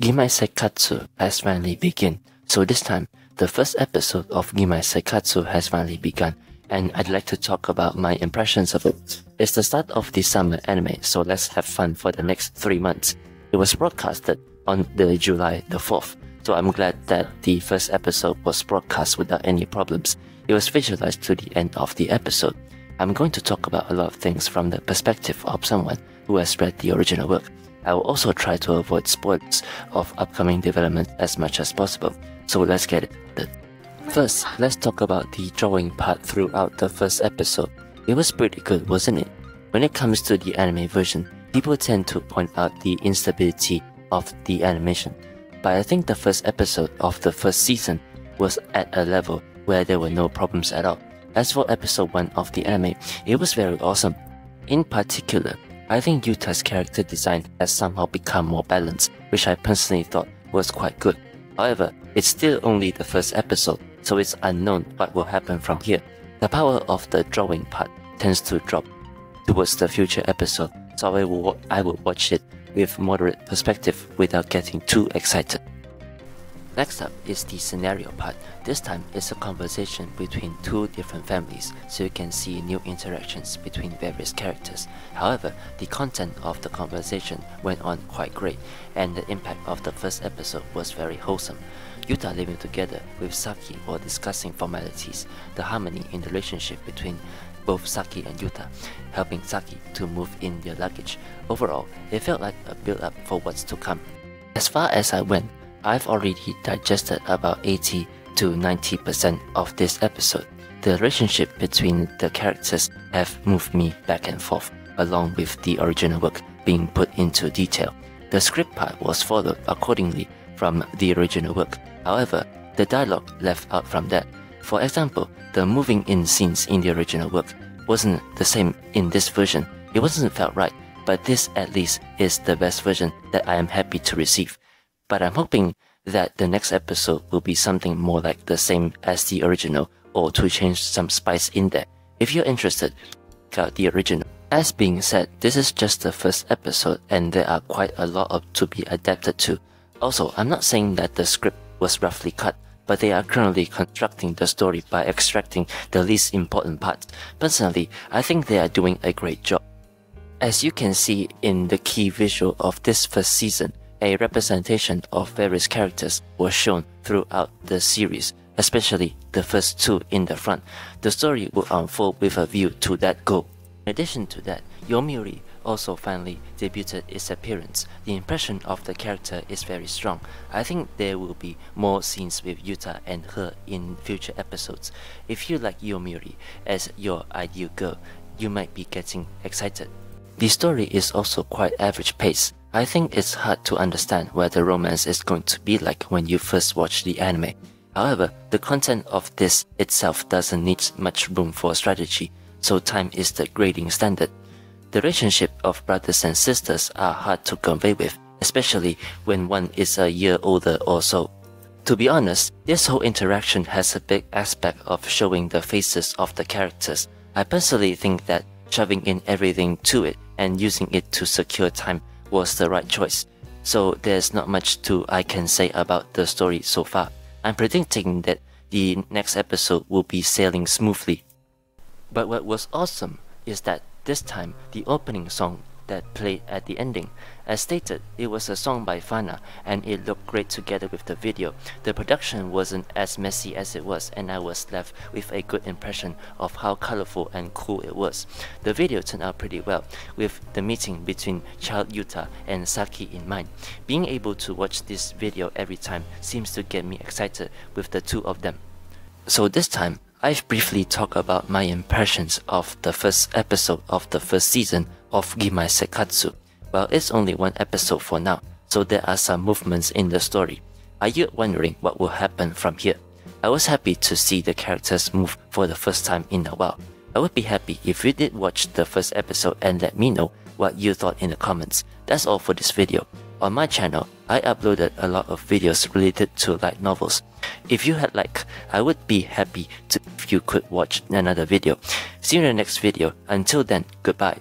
Gimai Seikatsu has finally begun. So this time, the first episode of Gimai Seikatsu has finally begun, and I'd like to talk about my impressions of it. It's the start of the summer anime, so let's have fun for the next 3 months. It was broadcasted on July the 4th, so I'm glad that the first episode was broadcast without any problems. It was visualized to the end of the episode. I'm going to talk about a lot of things from the perspective of someone who has read the original work. I will also try to avoid spoilers of upcoming development as much as possible, so let's get it started. First, let's talk about the drawing part throughout the first episode. It was pretty good, wasn't it? When it comes to the anime version, people tend to point out the instability of the animation, but I think the first episode of the first season was at a level where there were no problems at all. As for episode 1 of the anime, it was very awesome. In particular, I think Yuta's character design has somehow become more balanced, which I personally thought was quite good. However, it's still only the first episode, so it's unknown what will happen from here. The power of the drawing part tends to drop towards the future episode, so I will watch it with moderate perspective without getting too excited. Next up is the scenario part. This time it's a conversation between two different families, so you can see new interactions between various characters. However, the content of the conversation went on quite great, and the impact of the first episode was very wholesome. Yuta living together with Saki while discussing formalities, the harmony in the relationship between both Saki and Yuta, helping Saki to move in their luggage. Overall, it felt like a build-up for what's to come. As far as I went, I've already digested about 80 to 90% of this episode. The relationship between the characters have moved me back and forth, along with the original work being put into detail. The script part was followed accordingly from the original work. However, the dialogue left out from that. For example, the moving in scenes in the original work wasn't the same in this version. It wasn't felt right, but this at least is the best version that I am happy to receive. But I'm hoping that the next episode will be something more like the same as the original, or to change some spice in there. If you're interested, check out the original. As being said, this is just the first episode and there are quite a lot to be adapted to. Also, I'm not saying that the script was roughly cut, but they are currently constructing the story by extracting the least important parts. Personally, I think they are doing a great job. As you can see in the key visual of this first season, a representation of various characters was shown throughout the series, especially the first two in the front. The story will unfold with a view to that goal. In addition to that, Yomiuri also finally debuted its appearance. The impression of the character is very strong. I think there will be more scenes with Yuta and her in future episodes. If you like Yomiuri as your ideal girl, you might be getting excited. The story is also quite average pace. I think it's hard to understand what the romance is going to be like when you first watch the anime. However, the content of this itself doesn't need much room for strategy, so time is the grading standard. The relationship of brothers and sisters are hard to convey with, especially when one is a year older or so. To be honest, this whole interaction has a big aspect of showing the faces of the characters. I personally think that shoving in everything to it and using it to secure time was the right choice. So there's not much I can say about the story so far. I'm predicting that the next episode will be sailing smoothly. But what was awesome is that this time the opening song that played at the ending. As stated, it was a song by Fana and it looked great together with the video. The production wasn't as messy as it was and I was left with a good impression of how colorful and cool it was. The video turned out pretty well, with the meeting between child Yuta and Saki in mind. Being able to watch this video every time seems to get me excited with the two of them. So this time, I've briefly talked about my impressions of the first episode of the first season of Gimai Seikatsu. Well, it's only one episode for now, so there are some movements in the story. Are you wondering what will happen from here? I was happy to see the characters move for the first time in a while. I would be happy if you did watch the first episode and let me know what you thought in the comments. That's all for this video. On my channel, I uploaded a lot of videos related to light novels. If you had I would be happy if you could watch another video. See you in the next video. Until then, goodbye.